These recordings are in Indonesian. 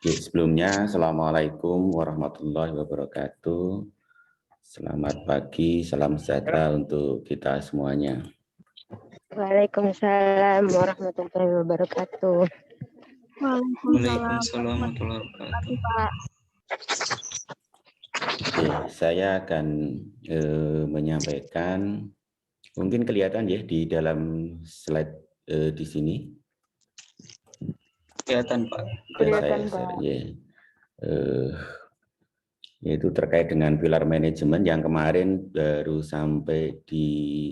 Sebelumnya, Assalamualaikum warahmatullahi wabarakatuh. Selamat pagi, salam sejahtera untuk kita semuanya. Waalaikumsalam warahmatullahi wabarakatuh. Waalaikumsalam warahmatullahi wabarakatuh. Pak. Oke, saya akan menyampaikan, mungkin kelihatan ya di dalam slide di sini. Kelihatan Pak. Kelihatan, Saya Pak. ya. Yaitu terkait dengan pilar manajemen yang kemarin baru sampai di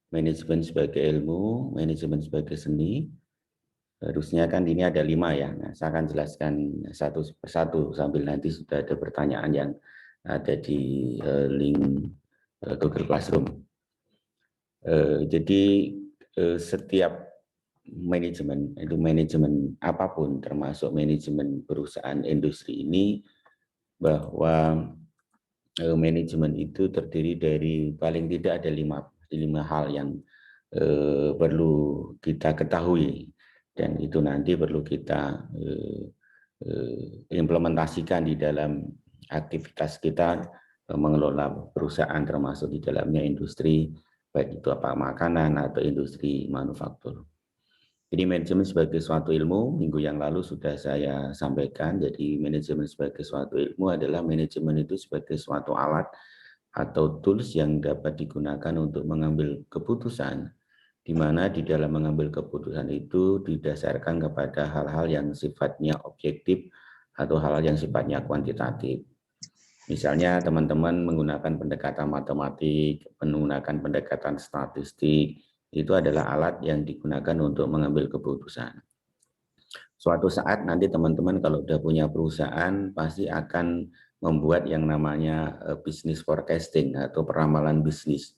manajemen sebagai ilmu, manajemen sebagai seni. Harusnya kan ini ada 5 ya. Nah, saya akan jelaskan satu persatu sambil nanti sudah ada pertanyaan yang ada di link Google Classroom. Jadi setiap manajemen, itu manajemen apapun termasuk manajemen perusahaan industri ini, bahwa manajemen itu terdiri dari paling tidak ada lima hal yang perlu kita ketahui, dan itu nanti perlu kita implementasikan di dalam aktivitas kita mengelola perusahaan, termasuk di dalamnya industri, baik itu apa makanan atau industri manufaktur. Jadi manajemen sebagai suatu ilmu, minggu yang lalu sudah saya sampaikan. Jadi manajemen sebagai suatu ilmu adalah manajemen itu sebagai suatu alat atau tools yang dapat digunakan untuk mengambil keputusan, di mana di dalam mengambil keputusan itu didasarkan kepada hal-hal yang sifatnya objektif atau hal-hal yang sifatnya kuantitatif. Misalnya teman-teman menggunakan pendekatan matematik, menggunakan pendekatan statistik, itu adalah alat yang digunakan untuk mengambil keputusan. Suatu saat nanti teman-teman kalau sudah punya perusahaan pasti akan membuat yang namanya business forecasting atau peramalan bisnis.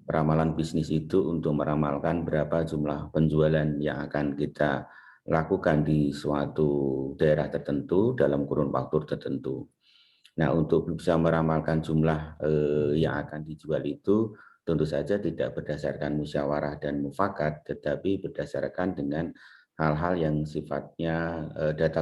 Peramalan bisnis itu untuk meramalkan berapa jumlah penjualan yang akan kita lakukan di suatu daerah tertentu dalam kurun waktu tertentu. Nah, untuk bisa meramalkan jumlah yang akan dijual itu tentu saja tidak berdasarkan musyawarah dan mufakat, tetapi berdasarkan dengan hal-hal yang sifatnya data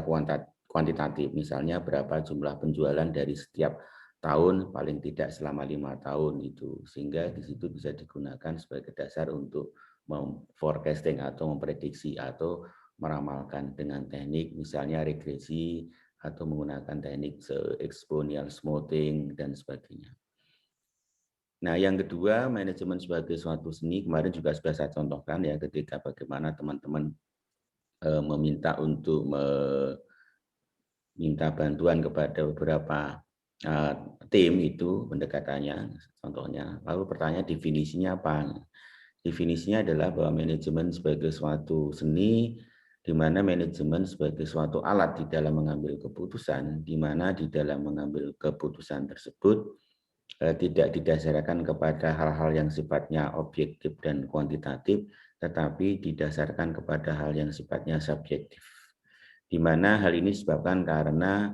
kuantitatif. Misalnya berapa jumlah penjualan dari setiap tahun, paling tidak selama 5 tahun itu. Sehingga di situ bisa digunakan sebagai dasar untuk forecasting atau memprediksi atau meramalkan dengan teknik misalnya regresi, atau menggunakan teknik exponential smoothing dan sebagainya. Nah, yang kedua, manajemen sebagai suatu seni, kemarin juga sudah saya contohkan ya, ketika bagaimana teman-teman meminta untuk minta bantuan kepada beberapa tim itu pendekatannya, contohnya. Lalu pertanyaan definisinya apa? Definisinya adalah bahwa manajemen sebagai suatu seni, di mana manajemen sebagai suatu alat di dalam mengambil keputusan, di mana di dalam mengambil keputusan tersebut tidak didasarkan kepada hal-hal yang sifatnya objektif dan kuantitatif, tetapi didasarkan kepada hal yang sifatnya subjektif. Di mana hal ini disebabkan karena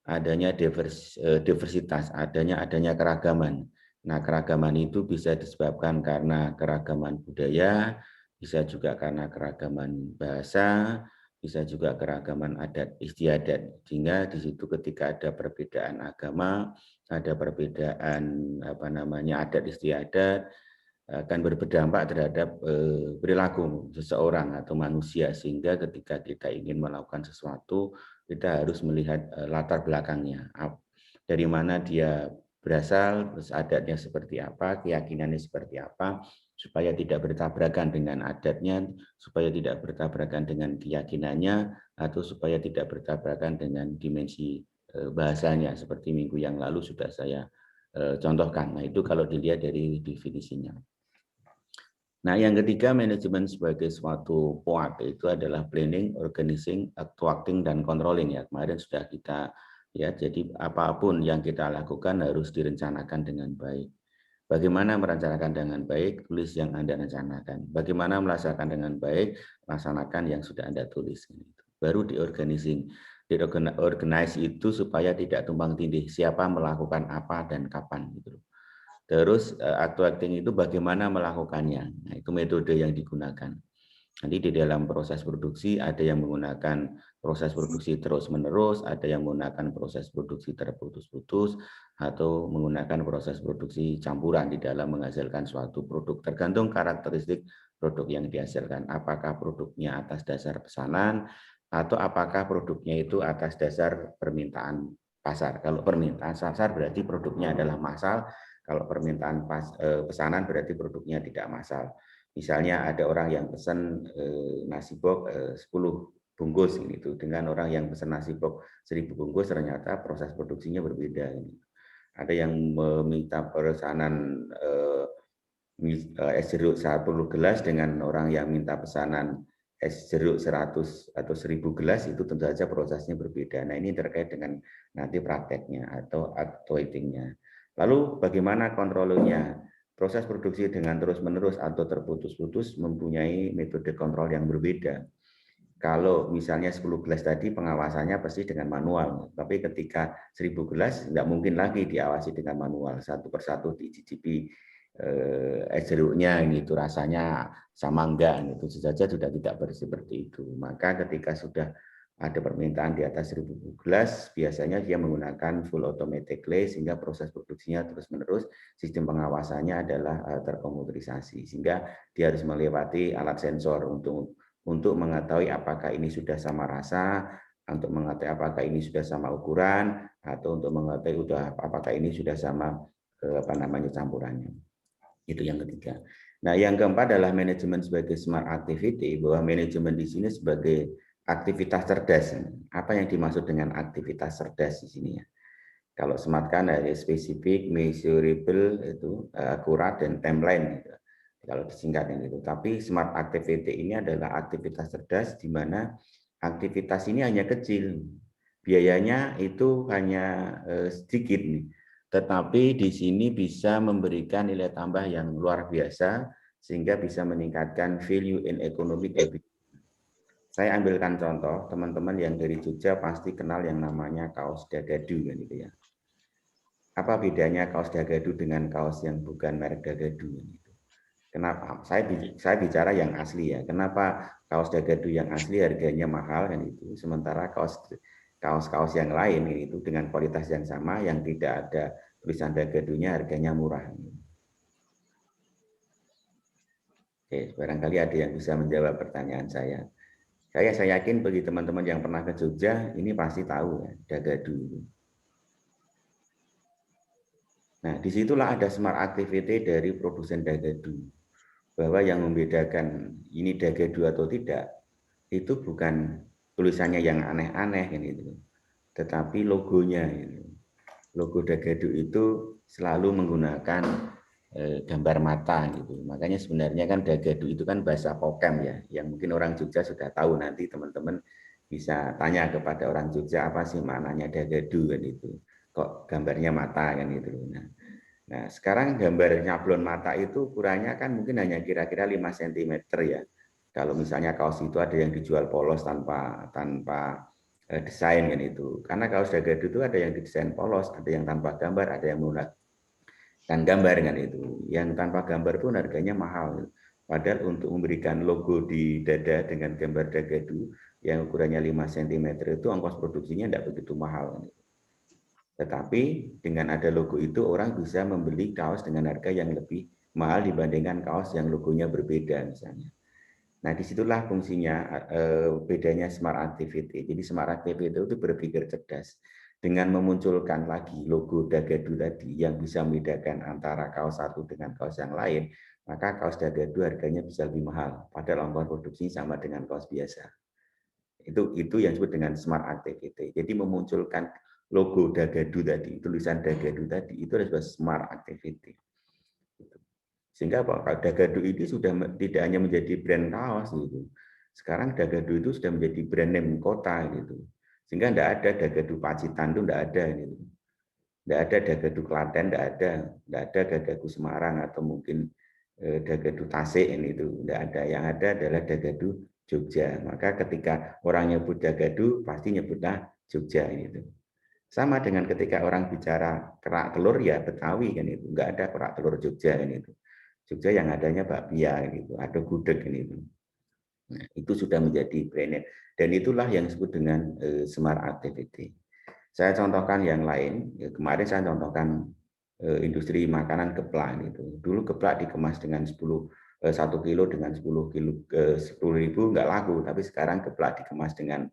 adanya diversitas, adanya keragaman. Nah, keragaman itu bisa disebabkan karena keragaman budaya, bisa juga karena keragaman bahasa, bisa juga keragaman adat istiadat. Sehingga di situ ketika ada perbedaan agama, ada perbedaan adat istiadat, akan berdampak terhadap perilaku seseorang atau manusia, sehingga ketika kita ingin melakukan sesuatu kita harus melihat latar belakangnya, dari mana dia berasal, terus adatnya seperti apa, keyakinannya seperti apa, supaya tidak bertabrakan dengan adatnya, supaya tidak bertabrakan dengan keyakinannya, atau supaya tidak bertabrakan dengan dimensi bahasanya, seperti minggu yang lalu sudah saya contohkan. Nah, itu kalau dilihat dari definisinya. Nah, yang ketiga, manajemen sebagai suatu POAK itu adalah planning, organizing, actuating, dan controlling ya. Kemarin sudah kita ya, jadi apapun yang kita lakukan harus direncanakan dengan baik. Bagaimana merencanakan dengan baik? Tulis yang Anda rencanakan. Bagaimana melaksanakan dengan baik? Laksanakan yang sudah Anda tulis. Baru diorganizing. Diorganize itu supaya tidak tumpang tindih siapa melakukan apa dan kapan gitu. Terus actuating itu bagaimana melakukannya. Nah, itu metode yang digunakan. Nanti di dalam proses produksi ada yang menggunakan proses produksi terus-menerus, ada yang menggunakan proses produksi terputus-putus, atau menggunakan proses produksi campuran di dalam menghasilkan suatu produk. Tergantung karakteristik produk yang dihasilkan. Apakah produknya atas dasar pesanan, atau apakah produknya itu atas dasar permintaan pasar. Kalau permintaan pasar berarti produknya adalah massal, kalau permintaan pesanan berarti produknya tidak massal. Misalnya ada orang yang pesan nasi box 10 bungkus gitu, dengan orang yang pesan nasi box 1000 bungkus, ternyata proses produksinya berbeda. Ada yang meminta pesanan es jeruk 10 gelas dengan orang yang minta pesanan es jeruk 100 atau 1000 gelas, itu tentu saja prosesnya berbeda. Nah, ini terkait dengan nanti prakteknya atau outsourcing-nya. Lalu bagaimana kontrolnya? Proses produksi dengan terus-menerus atau terputus-putus mempunyai metode kontrol yang berbeda. Kalau misalnya 10 gelas tadi pengawasannya pasti dengan manual, tapi ketika 1000 gelas tidak mungkin lagi diawasi dengan manual, satu persatu dicicipi es jeruknya gitu, rasanya sama enggak gitu saja sudah tidak bersih seperti itu. Maka ketika sudah ada permintaan di atas 1000 gelas, biasanya dia menggunakan full automatically sehingga proses produksinya terus-menerus, sistem pengawasannya adalah terkomputerisasi, sehingga dia harus melewati alat sensor untuk mengetahui apakah ini sudah sama rasa, untuk mengetahui apakah ini sudah sama ukuran, atau untuk mengetahui apakah ini sudah sama campurannya. Itu yang ketiga. Nah, yang keempat adalah manajemen sebagai smart activity, bahwa manajemen di sini sebagai aktivitas cerdas. Apa yang dimaksud dengan aktivitas cerdas di sini ya? Kalau smart kan ada spesifik, measurable, itu akurat, dan timeline. Gitu. Kalau disingkat itu. Tapi smart activity ini adalah aktivitas cerdas di mana aktivitas ini hanya kecil. Biayanya itu hanya sedikit nih. Tetapi di sini bisa memberikan nilai tambah yang luar biasa sehingga bisa meningkatkan value in economic efficiency. Saya ambilkan contoh, teman-teman yang dari Jogja pasti kenal yang namanya kaos Dagadu kan gitu ya. Apa bedanya kaos Dagadu dengan kaos yang bukan merek Dagadu gitu? Kenapa? Saya bicara yang asli ya. Kenapa kaos Dagadu yang asli harganya mahal kan itu, sementara kaos yang lain itu dengan kualitas yang sama yang tidak ada tulisan Dagadunya harganya murah. Oke, barangkali ada yang bisa menjawab pertanyaan saya. Saya yakin bagi teman-teman yang pernah ke Jogja, ini pasti tahu ya, Dagadu. Nah, disitulah ada smart activity dari produsen Dagadu. Bahwa yang membedakan ini Dagadu atau tidak, itu bukan tulisannya yang aneh-aneh, gitu, tetapi logonya. Gitu. Logo Dagadu itu selalu menggunakan gambar mata gitu. Makanya sebenarnya kan Dagadu itu kan bahasa Pokem ya, yang mungkin orang Jogja sudah tahu. Nanti teman-teman bisa tanya kepada orang Jogja apa sih maknanya Dagadu kan itu. Kok gambarnya mata kan itu. Nah, sekarang gambar nyablon mata itu ukurannya kan mungkin hanya kira-kira 5 cm ya. Kalau misalnya kaos itu ada yang dijual polos tanpa desain kan itu. Karena kaos Dagadu itu ada yang didesain polos, ada yang tanpa gambar, ada yang menggunakan gambar kan itu. Yang tanpa gambar pun harganya mahal. Padahal untuk memberikan logo di dada dengan gambar Dagadu yang ukurannya 5 cm itu ongkos produksinya tidak begitu mahal. Tetapi dengan ada logo itu orang bisa membeli kaos dengan harga yang lebih mahal dibandingkan kaos yang logonya berbeda misalnya. Nah, disitulah fungsinya bedanya smart activity. Jadi smart activity itu berpikir cerdas dengan memunculkan lagi logo Dagadu tadi yang bisa membedakan antara kaos satu dengan kaos yang lain, maka kaos Dagadu harganya bisa lebih mahal, padahal ongkos produksi sama dengan kaos biasa. Itu yang disebut dengan smart activity. Jadi memunculkan logo Dagadu tadi, tulisan Dagadu tadi, itu adalah smart activity. Sehingga Pak Dagadu itu sudah tidak hanya menjadi brand kaos gitu. Sekarang Dagadu itu sudah menjadi brand name kota gitu. Sehingga tidak ada Dagadu Pacitan itu tidak ada gitu. Tidak ada Dagadu Klaten, tidak ada Dagadu Semarang atau mungkin Dagadu Tasik ini itu tidak ada. Yang ada adalah Dagadu Jogja. Maka ketika orang nyebut Dagadu pasti nyebutlah Jogja gitu. Sama dengan ketika orang bicara kerak telur ya Betawi kan itu, nggak ada kerak telur Jogja kan itu. Jogja yang adanya bakpia gitu, ada gudeg ini. Nah, itu sudah menjadi branded dan itulah yang disebut dengan smart activity. Saya contohkan yang lain. Ya, kemarin saya contohkan industri makanan geplak gitu. Dulu geplak dikemas dengan 1 kilo dengan 10.000 nggak laku, tapi sekarang geplak dikemas dengan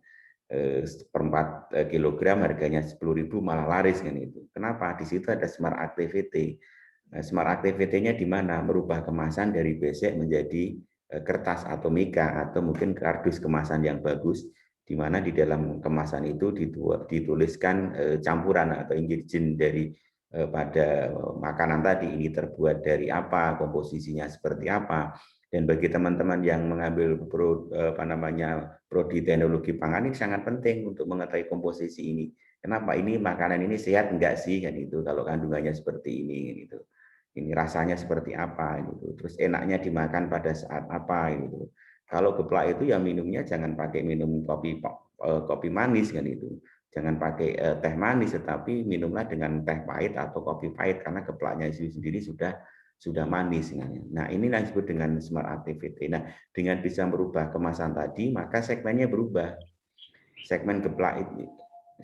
1/4 kilogram harganya 10.000 malah laris kan itu. Kenapa? Di situ ada smart activity. Nah, smart activity-nya di mana? Merubah kemasan dari besek menjadi kertas atau mika atau mungkin kardus kemasan yang bagus, di mana di dalam kemasan itu dituliskan campuran atau ingredient dari pada makanan tadi, ini terbuat dari apa, komposisinya seperti apa. Dan bagi teman-teman yang mengambil prodi teknologi pangan ini sangat penting untuk mengetahui komposisi ini. Kenapa ini makanan ini sehat enggak sih kan itu kalau kandungannya seperti ini gitu. Ini rasanya seperti apa gitu. Terus enaknya dimakan pada saat apa gitu. Kalau geplak itu ya minumnya jangan pakai minum kopi manis kan itu. Jangan pakai teh manis, tetapi minumlah dengan teh pahit atau kopi pahit karena geplaknya itu sendiri sudah manis. Nah, inilah yang disebut dengan smart activity. Nah, dengan bisa merubah kemasan tadi, maka segmennya berubah. Segmen geplak itu,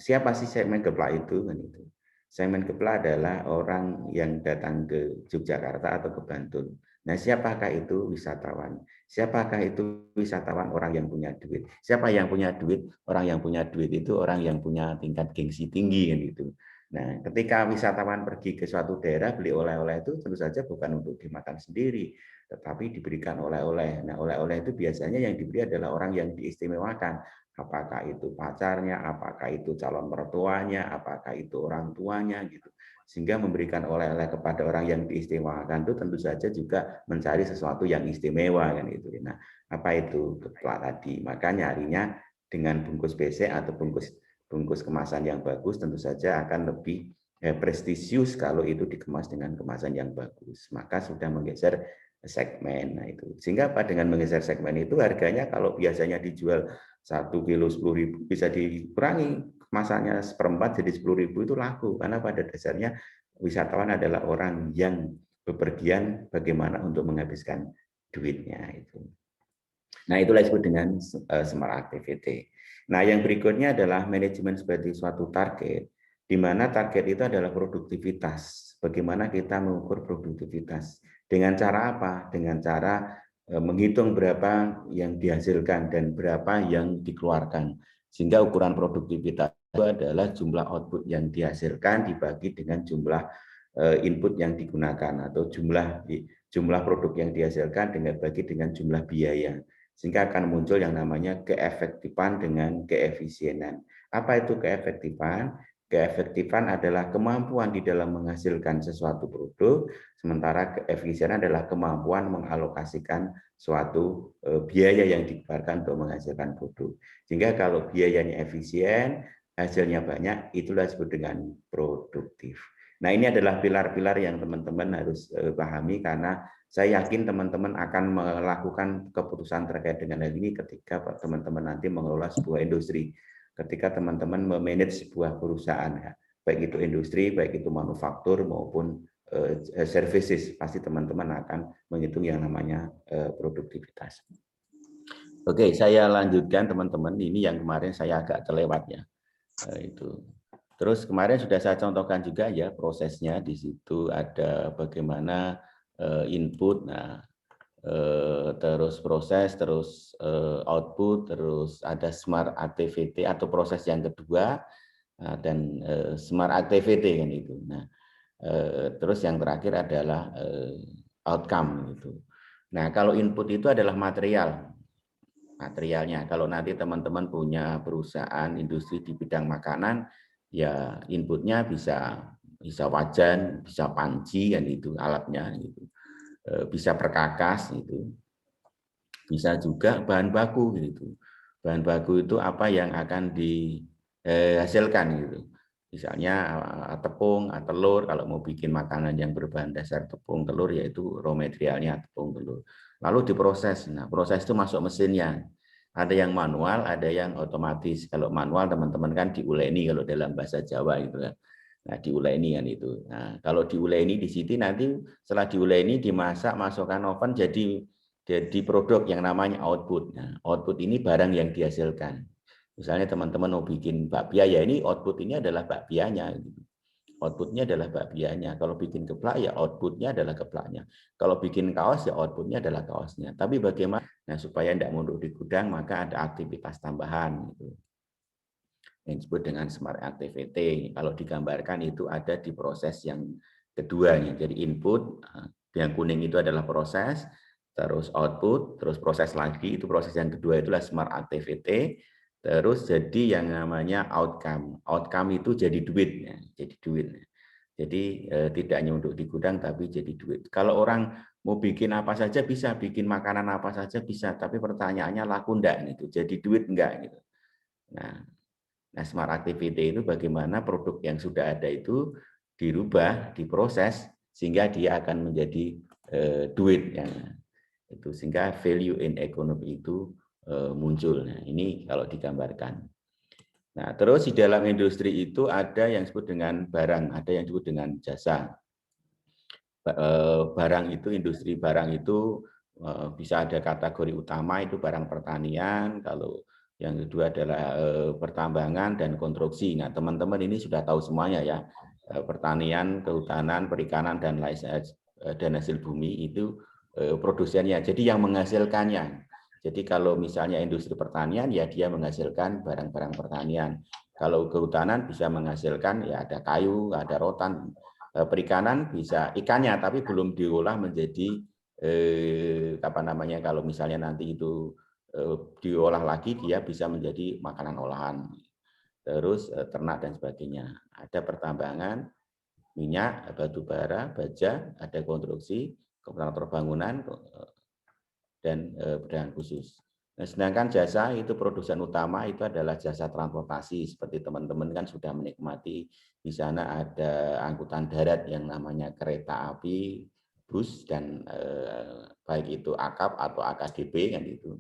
siapa sih segmen geplak itu? Kan itu. Segmen geplak adalah orang yang datang ke Yogyakarta atau ke Bantul. Nah, siapakah itu wisatawan? Siapakah itu wisatawan? Orang yang punya duit. Siapa yang punya duit? Orang yang punya duit itu orang yang punya tingkat gengsi tinggi kan gitu. Nah, ketika wisatawan pergi ke suatu daerah beli oleh-oleh itu tentu saja bukan untuk dimakan sendiri, tetapi diberikan oleh-oleh. Nah, oleh-oleh itu biasanya yang diberi adalah orang yang diistimewakan. Apakah itu pacarnya, apakah itu calon mertuanya, apakah itu orang tuanya gitu. Sehingga memberikan oleh-oleh kepada orang yang diistimewakan itu tentu saja juga mencari sesuatu yang istimewa kan itu. Nah, apa itu geplak tadi? Maka nyarinya dengan bungkus besek atau bungkus kemasan yang bagus tentu saja akan lebih prestisius kalau itu dikemas dengan kemasan yang bagus. Maka sudah menggeser segmen. Nah itu. Sehingga apa? Dengan menggeser segmen itu harganya kalau biasanya dijual 1 kilo 10.000 bisa dikurangi kemasannya 1/4 jadi 10.000 itu laku karena pada dasarnya wisatawan adalah orang yang bepergian bagaimana untuk menghabiskan duitnya itu. Nah, itulah disebut dengan smart activity. Nah, yang berikutnya adalah manajemen sebagai suatu target, di mana target itu adalah produktivitas. Bagaimana kita mengukur produktivitas? Dengan cara apa? Dengan cara menghitung berapa yang dihasilkan dan berapa yang dikeluarkan. Sehingga ukuran produktivitas itu adalah jumlah output yang dihasilkan dibagi dengan jumlah input yang digunakan atau jumlah produk yang dihasilkan dengan bagi dengan jumlah biaya. Sehingga akan muncul yang namanya keefektifan dengan keefisienan. Apa itu keefektifan? Keefektifan adalah kemampuan di dalam menghasilkan sesuatu produk, sementara keefisienan adalah kemampuan mengalokasikan suatu biaya yang dikeluarkan untuk menghasilkan produk. Sehingga kalau biayanya efisien, hasilnya banyak, itulah disebut dengan produktif. Nah, ini adalah pilar-pilar yang teman-teman harus pahami karena saya yakin teman-teman akan melakukan keputusan terkait dengan hal ini ketika teman-teman nanti mengelola sebuah industri, ketika teman-teman memanage sebuah perusahaan, ya. Baik itu industri, baik itu manufaktur maupun services, pasti teman-teman akan menghitung yang namanya produktivitas. Oke, saya lanjutkan teman-teman. Ini yang kemarin saya agak terlewat ya. Itu. Terus kemarin sudah saya contohkan juga ya prosesnya di situ ada bagaimana input, nah terus proses, terus output, terus ada smart activity atau proses yang kedua dan smart activity kan itu. Nah terus yang terakhir adalah outcome gitu. Nah kalau input itu adalah materialnya. Kalau nanti teman-teman punya perusahaan industri di bidang makanan, ya inputnya bisa wajan, bisa panci kan itu alatnya gitu. Bisa perkakas gitu. Bisa juga bahan baku gitu. Bahan baku itu apa yang akan dihasilkan gitu. Misalnya tepung, telur, kalau mau bikin makanan yang berbahan dasar tepung, telur, yaitu raw materialnya tepung, telur. Lalu diproses. Nah, proses itu masuk mesinnya. Ada yang manual, ada yang otomatis. Kalau manual teman-teman kan diuleni kalau dalam bahasa Jawa gitu kan. Nah, diuleni kan itu. Nah, kalau diuleni di sini nanti setelah diuleni dimasak, masukkan oven jadi jadi produk yang namanya output. Nah, output ini barang yang dihasilkan. Misalnya teman-teman mau bikin bakpia, ya ini output ini adalah bakpianya. Outputnya adalah bakpianya. Kalau bikin geplak, ya outputnya adalah geplaknya. Kalau bikin kaos, ya outputnya adalah kaosnya. Tapi bagaimana? Nah, supaya tidak mundur di gudang, maka ada aktivitas tambahan. Gitu. Yang disebut dengan smart activity. Kalau digambarkan itu ada di proses yang kedua. Jadi input, yang kuning itu adalah proses, terus output, terus proses lagi, itu proses yang kedua itulah smart activity. Terus jadi yang namanya outcome. Outcome itu jadi duit, ya. Jadi duit. Jadi tidak hanya untuk di gudang tapi jadi duit. Kalau orang mau bikin apa saja bisa, bikin makanan apa saja bisa, tapi pertanyaannya laku enggak gitu. Jadi duit enggak gitu. Nah, smart activity itu bagaimana produk yang sudah ada itu dirubah, diproses sehingga dia akan menjadi duit ya. Itu sehingga value in economy itu muncul. Nah, ini kalau digambarkan. Nah, terus di dalam industri itu ada yang disebut dengan barang, ada yang disebut dengan jasa. Barang itu, industri barang itu bisa ada kategori utama itu barang pertanian, kalau yang kedua adalah pertambangan dan konstruksi. Nah, teman-teman ini sudah tahu semuanya ya, pertanian, kehutanan, perikanan dan lain dan hasil bumi itu produsennya. Jadi yang menghasilkannya. Jadi kalau misalnya industri pertanian ya dia menghasilkan barang-barang pertanian. Kalau kehutanan bisa menghasilkan ya ada kayu, ada rotan. Perikanan bisa ikannya tapi belum diolah menjadi apa namanya kalau misalnya nanti itu diolah lagi dia bisa menjadi makanan olahan. Terus ternak dan sebagainya. Ada pertambangan, minyak, batu bara, baja, ada konstruksi, kontraktor bangunan dan perdagangan khusus. Nah, sedangkan jasa itu produsen utama itu adalah jasa transportasi seperti teman-teman kan sudah menikmati di sana ada angkutan darat yang namanya kereta api, bus dan baik itu AKAP atau AKDP kan itu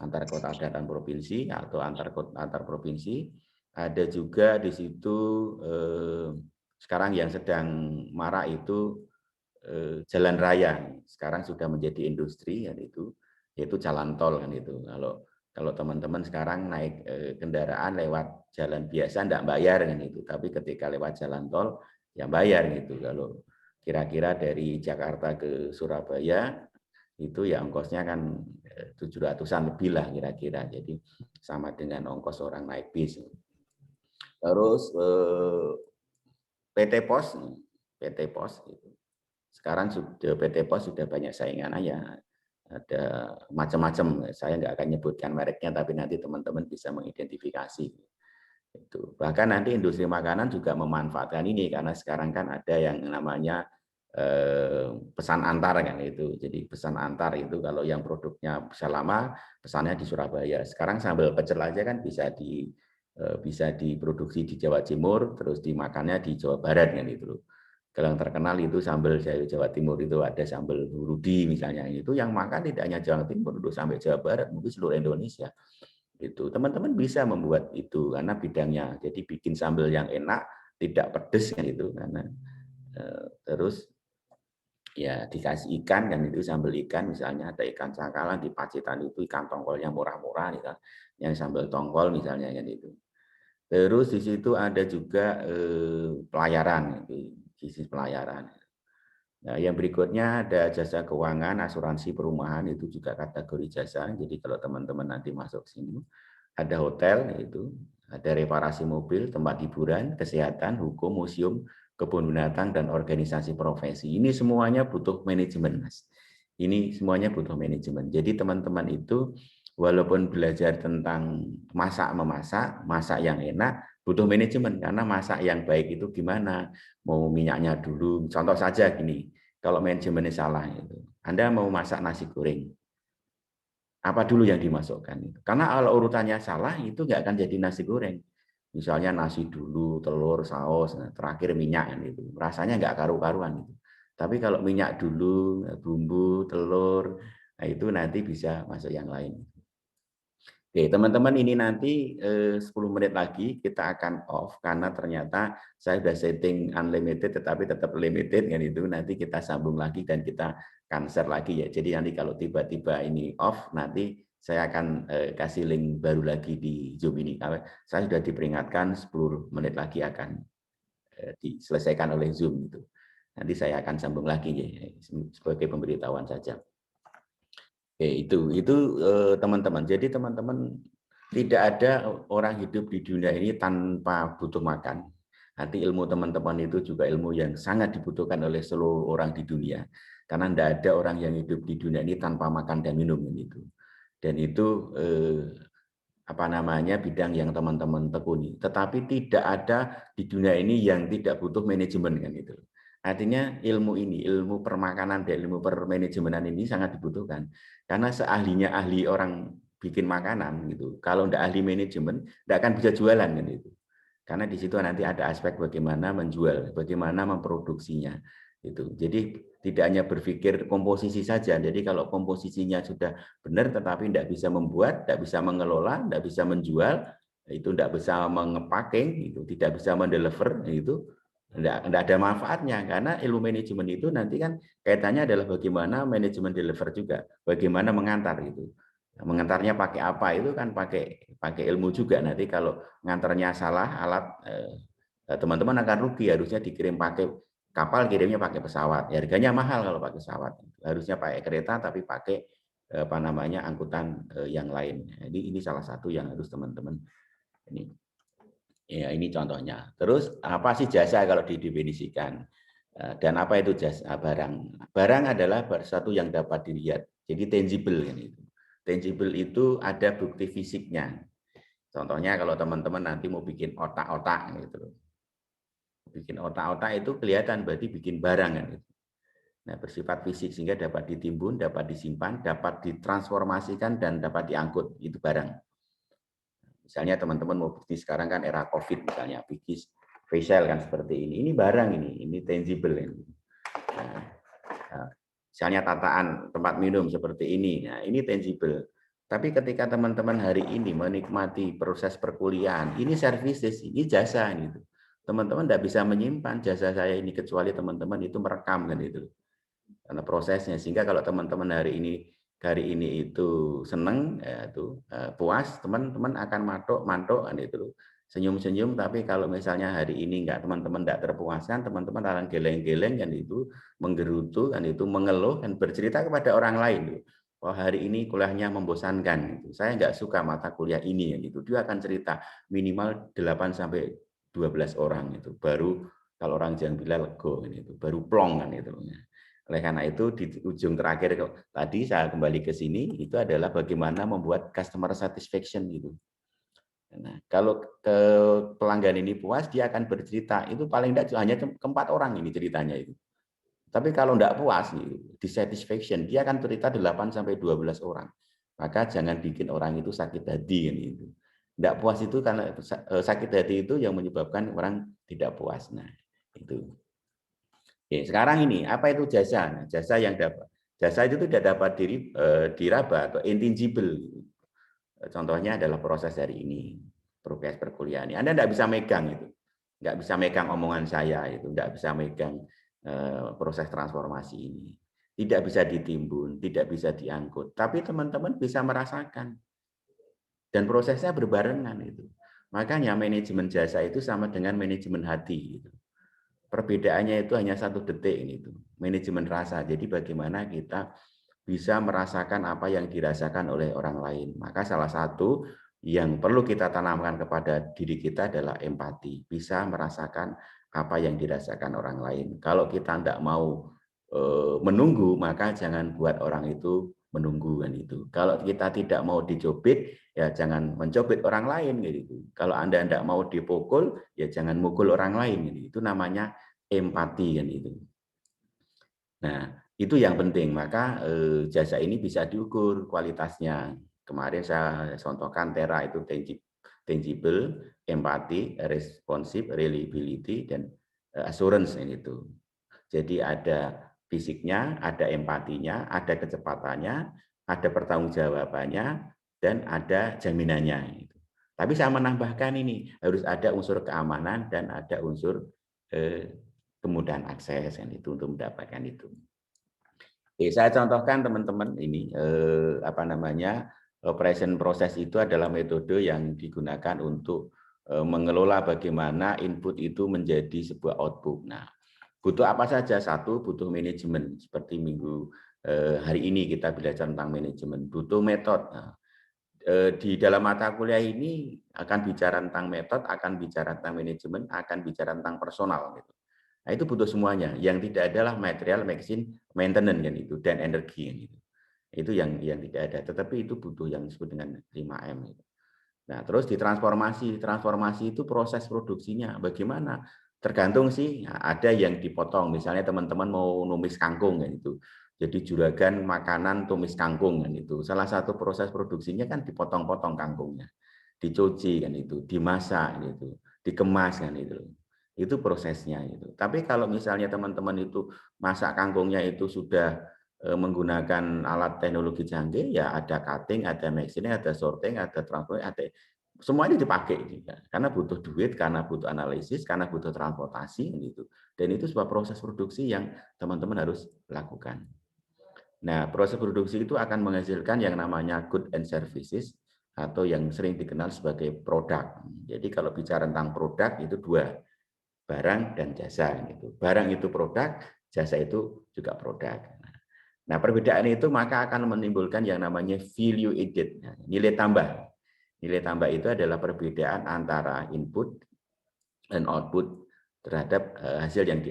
antar kota dan provinsi atau antar provinsi. Ada juga di situ sekarang yang sedang marak itu jalan raya. Sekarang sudah menjadi industri kan itu yaitu jalan tol kan itu. Kalau teman-teman sekarang naik kendaraan lewat jalan biasa enggak bayar kan itu, tapi ketika lewat jalan tol ya bayar gitu. Kalau kira-kira dari Jakarta ke Surabaya itu ya ongkosnya kan 700-an lebih lah kira-kira. Jadi sama dengan ongkos orang naik bis. Terus PT Pos itu. Sekarang sudah PT Pos sudah banyak saingan aja. Ada macam-macam. Saya nggak akan nyebutkan mereknya, tapi nanti teman-teman bisa mengidentifikasi. Itu. Bahkan nanti industri makanan juga memanfaatkan ini karena sekarang kan ada yang namanya pesan antar kan itu. Jadi pesan antar itu kalau yang produknya bisa lama, pesannya di Surabaya. Sekarang sambal pecel aja kan bisa diproduksi di Jawa Timur, terus dimakannya di Jawa Barat kan itu. Kalau yang terkenal itu sambal Jawa Timur itu ada sambal Rudi misalnya itu yang makan tidak hanya Jawa Timur, itu sampai Jawa Barat, mungkin seluruh Indonesia. Itu teman-teman bisa membuat itu karena bidangnya. Jadi bikin sambal yang enak, tidak pedes kan itu karena terus ya dikasih ikan kan itu sambal ikan misalnya ada ikan cakalang di Pacitan itu ikan tongkolnya murah-murah nih kan. Yang sambal tongkol misalnya kan itu. Terus di situ ada juga pelayaran itu sisi pelayaran. Nah, yang berikutnya ada jasa keuangan, asuransi perumahan itu juga kategori jasa. Jadi kalau teman-teman nanti masuk sini, ada hotel itu, ada reparasi mobil, tempat hiburan, kesehatan, hukum, museum, kebun binatang dan organisasi profesi. Ini semuanya butuh manajemen, Mas. Ini semuanya butuh manajemen. Jadi teman-teman itu walaupun belajar tentang masak-memasak, masak yang enak, butuh manajemen karena masak yang baik itu gimana? Mau minyaknya dulu, contoh saja gini, kalau manajemennya salah itu. Anda mau masak nasi goreng, apa dulu yang dimasukkan? Karena kalau urutannya salah itu nggak akan jadi nasi goreng. Misalnya nasi dulu, telur, saus, terakhir minyak kan itu. Rasanya nggak karu-karuan itu. Tapi kalau minyak dulu, bumbu, telur, nah itu nanti bisa masuk yang lain. Oke, teman-teman ini nanti 10 menit lagi kita akan off karena ternyata saya sudah setting unlimited tetapi tetap limited kan itu. Nanti kita sambung lagi dan kita share lagi ya. Jadi nanti kalau tiba-tiba ini off, nanti saya akan kasih link baru lagi di Zoom ini. Saya sudah diperingatkan 10 menit lagi akan diselesaikan oleh Zoom itu. Nanti saya akan sambung lagi ya, sebagai pemberitahuan saja. Oke, itu teman-teman. Jadi teman-teman, tidak ada orang hidup di dunia ini tanpa butuh makan. Nanti ilmu teman-teman itu juga ilmu yang sangat dibutuhkan oleh seluruh orang di dunia. Karena tidak ada orang yang hidup di dunia ini tanpa makan dan minum itu. Dan itu apa namanya bidang yang teman-teman tekuni. Tetapi tidak ada di dunia ini yang tidak butuh manajemen kan itu. Artinya ilmu ini, ilmu permakanan dan ilmu permanajemenan ini sangat dibutuhkan. Karena seahlinya ahli orang bikin makanan gitu, kalau tidak ahli manajemen, tidak akan bisa jualan kan itu. Karena di situ nanti ada aspek bagaimana menjual, bagaimana memproduksinya. Itu. Jadi tidak hanya berpikir komposisi saja. Jadi kalau komposisinya sudah benar, tetapi tidak bisa membuat, tidak bisa mengelola, tidak bisa menjual, itu tidak bisa mengepacking, itu tidak bisa mendeliver, itu tidak ada manfaatnya. Karena ilmu manajemen itu nanti kan kaitannya adalah bagaimana manajemen deliver juga, bagaimana mengantar itu. Mengantarnya pakai apa itu kan pakai ilmu juga. Nanti kalau ngantarnya salah alat, teman-teman akan rugi. Harusnya dikirim pakai kapal, kirimnya pakai pesawat. Ya, harganya mahal kalau pakai pesawat. Harusnya pakai kereta tapi pakai apa namanya angkutan yang lain. Jadi ini salah satu yang harus teman-teman ini. Ya, ini contohnya. Terus apa sih jasa kalau didefinisikan? Dan apa itu jasa barang? Barang adalah sesuatu yang dapat dilihat. Jadi tangible kan itu. Tangible itu ada bukti fisiknya. Contohnya kalau teman-teman nanti mau bikin otak-otak gitu. Bikin otak-otak itu kelihatan berarti bikin barang kan itu. Nah, bersifat fisik sehingga dapat ditimbun, dapat disimpan, dapat ditransformasikan dan dapat diangkut, itu barang. Misalnya teman-teman mau bisnis sekarang kan era Covid misalnya, bisnis facial kan seperti ini barang ini tangible ini. Nah, misalnya tataan tempat minum seperti ini, nah ini tangible. Tapi ketika teman-teman hari ini menikmati proses perkuliahan, ini services, ini jasa gitu. Teman-teman tidak bisa menyimpan jasa saya ini kecuali teman-teman itu merekam kan itu. Karena prosesnya, sehingga kalau teman-teman hari ini itu senang, ya itu puas, teman-teman akan mantuk kan itu senyum-senyum. Tapi kalau misalnya hari ini teman-teman tidak terpuaskan, teman-teman akan geleng-geleng kan itu, menggerutu kan itu, mengeluh dan bercerita kepada orang lain. Oh, hari ini kuliahnya membosankan, saya nggak suka mata kuliah ini, gitu. Dia akan cerita minimal 8 sampai 12 orang itu, baru kalau orang jangan bilang lego itu, baru plong kan itu. Oleh karena itu di ujung terakhir tadi saya kembali ke sini, itu adalah bagaimana membuat customer satisfaction gitu. Nah, kalau ke pelanggan ini puas, dia akan bercerita. Itu paling tidak hanya ke-4 orang ini ceritanya itu. Tapi kalau tidak puas, dissatisfaction, dia akan cerita 8 sampai 12 orang. Maka jangan bikin orang itu sakit hati gitu. Tidak puas itu karena sakit hati itu yang menyebabkan orang tidak puas. Nah, itu. Oke, sekarang ini apa itu jasa? Nah, jasa yang dapat jasa itu tidak dapat diraba atau intangible. Contohnya adalah proses hari ini, proses perkuliahan. Anda tidak bisa megang itu, nggak bisa megang omongan saya itu, nggak bisa megang proses transformasi ini, tidak bisa ditimbun, tidak bisa diangkut. Tapi teman-teman bisa merasakan dan prosesnya berbarengan itu. Makanya manajemen jasa itu sama dengan manajemen hati. Gitu. Perbedaannya itu hanya 1 detik ini tuh, manajemen rasa. Jadi bagaimana kita bisa merasakan apa yang dirasakan oleh orang lain. Maka salah satu yang perlu kita tanamkan kepada diri kita adalah empati, bisa merasakan apa yang dirasakan orang lain. Kalau kita tidak mau menunggu, maka jangan buat orang itu menunggu kan itu. Kalau kita tidak mau dicubit, ya jangan mencubit orang lain gitu. Kalau Anda tidak mau dipukul, ya jangan mukul orang lain gitu. Itu namanya empati kan itu. Nah, itu yang penting. Maka jasa ini bisa diukur kualitasnya. Kemarin saya contohkan Tera itu tangible, empati, responsive, reliability, dan assurance ini itu. Jadi ada fisiknya, ada empatinya, ada kecepatannya, ada pertanggungjawabannya, dan ada jaminannya. Tapi saya menambahkan ini harus ada unsur keamanan dan ada unsur kemudahan akses itu untuk mendapatkan itu. Saya contohkan teman-teman ini operation proses itu adalah metode yang digunakan untuk mengelola bagaimana input itu menjadi sebuah output. Nah, butuh apa saja? Satu, butuh manajemen. Seperti hari ini kita belajar tentang manajemen. Butuh metode. Nah, di dalam mata kuliah ini akan bicara tentang metode, akan bicara tentang manajemen, akan bicara tentang personal. Gitu. Nah, itu butuh semuanya. Yang tidak adalah material, machine, maintenance kan itu, dan energi kan itu. Itu yang tidak ada. Tetapi itu butuh yang disebut dengan 5M. Gitu. Nah, terus transformasi itu proses produksinya bagaimana? Tergantung sih, nah, ada yang dipotong. Misalnya teman-teman mau numis kangkung kan itu. Jadi juragan makanan tumis kangkung kan itu. Salah satu proses produksinya kan dipotong-potong kangkungnya. Dicuci kan itu, dimasak gitu, dikemas kan itu. Itu prosesnya itu. Tapi kalau misalnya teman-teman itu masak kangkungnya itu sudah menggunakan alat teknologi canggih, ya ada cutting, ada mixing, ada sorting, ada transfer, ada semua ini dipakai juga. Karena butuh duit, karena butuh analisis, karena butuh transportasi gitu. Dan itu sebuah proses produksi yang teman-teman harus lakukan. Nah, proses produksi itu akan menghasilkan yang namanya goods and services atau yang sering dikenal sebagai produk. Jadi kalau bicara tentang produk itu dua, barang dan jasa gitu. Barang itu produk, jasa itu juga produk. Nah, perbedaan itu maka akan menimbulkan yang namanya value added, nilai tambah. Nilai tambah itu adalah perbedaan antara input dan output terhadap hasil yang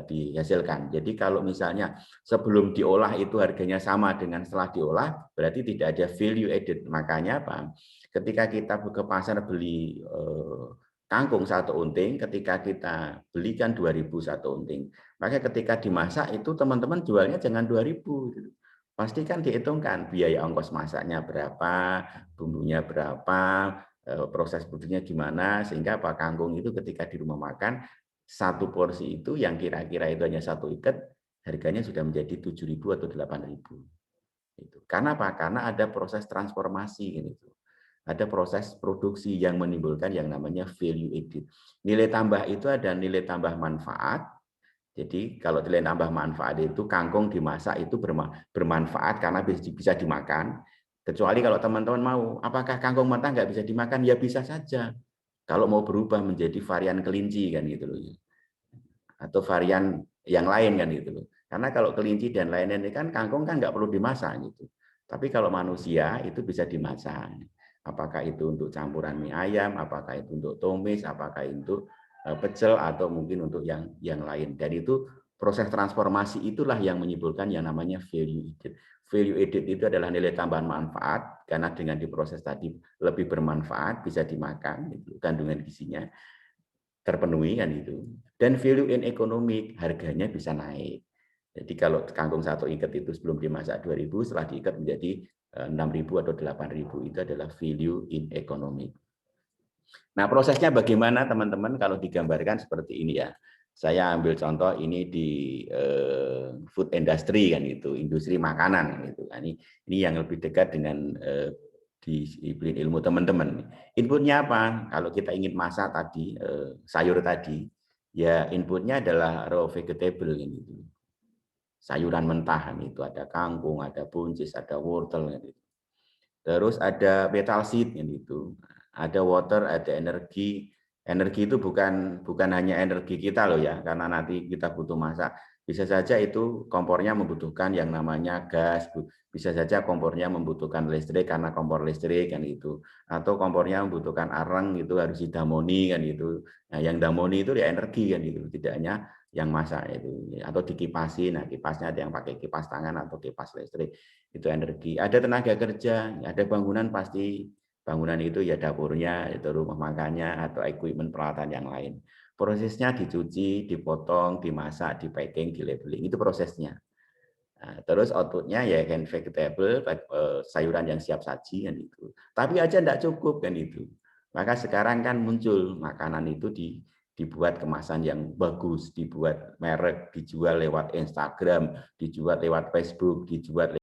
dihasilkan. Jadi kalau misalnya sebelum diolah itu harganya sama dengan setelah diolah, berarti tidak ada value added. Makanya apa? Ketika kita ke pasar beli kangkung satu unting, ketika kita belikan 2.000 satu unting, maka ketika dimasak itu teman-teman jualnya jangan 2.000. Pasti kan dihitungkan biaya ongkos masaknya berapa, bumbunya berapa, proses produksinya gimana, sehingga Pak kangkung itu ketika di rumah makan satu porsi itu yang kira-kira itu hanya satu ikat, harganya sudah menjadi 7.000 atau 8.000. Karena apa? Karena ada proses transformasi gitu. Ada proses produksi yang menimbulkan yang namanya value added. Nilai tambah itu ada nilai tambah manfaat. Jadi kalau nilai tambah manfaat itu kangkung dimasak itu bermanfaat karena bisa dimakan. Kecuali kalau teman-teman mau, apakah kangkung mentah nggak bisa dimakan? Ya bisa saja. Kalau mau berubah menjadi varian kelinci kan gitu loh. Atau varian yang lain kan gitu loh. Karena kalau kelinci dan lain-lain ini kan kangkung kan nggak perlu dimasak gitu. Tapi kalau manusia itu bisa dimasak. Apakah itu untuk campuran mie ayam, apakah itu untuk tumis, apakah itu pecel atau mungkin untuk yang lain. Dan itu proses transformasi itulah yang menimbulkan yang namanya value added. Value added itu adalah nilai tambahan manfaat karena dengan diproses tadi lebih bermanfaat, bisa dimakan, itu kandungan gizinya terpenuhi kan itu. Dan value in economic, harganya bisa naik. Jadi kalau kangkung satu ikat itu sebelum dimasak 2.000, setelah diikat menjadi 6.000 atau 8.000, itu adalah value in economic. Nah, prosesnya bagaimana teman-teman kalau digambarkan seperti ini ya. Saya ambil contoh ini di food industry kan itu, industri makanan kan itu. Ini yang lebih dekat dengan disiplin ilmu teman-teman. Inputnya apa? Kalau kita ingin masak tadi sayur tadi, ya inputnya adalah raw vegetable kan itu. Sayuran mentah kan itu, ada kangkung, ada buncis, ada wortel kan itu. Terus ada metal seed kan itu. Ada water, ada energi. Energi itu bukan hanya energi kita loh ya, karena nanti kita butuh masak. Bisa saja itu kompornya membutuhkan yang namanya gas, bisa saja kompornya membutuhkan listrik karena kompor listrik kan itu. Atau kompornya membutuhkan areng itu harus didamoni kan itu. Nah, yang damoni itu ya energi kan itu, tidak hanya yang masak itu. Atau dikipasi, nah kipasnya ada yang pakai kipas tangan atau kipas listrik. Itu energi. Ada tenaga kerja, ada bangunan pasti bangunan itu ya dapurnya, itu rumah makannya atau equipment peralatan yang lain. Prosesnya dicuci, dipotong, dimasak, di-packing, di-labeling, itu prosesnya. Nah, terus outputnya ya kan vegetable, sayuran yang siap saji kan itu. Tapi aja enggak cukup kan itu. Maka sekarang kan muncul makanan itu dibuat kemasan yang bagus, dibuat merek, dijual lewat Instagram, dijual lewat Facebook, dijual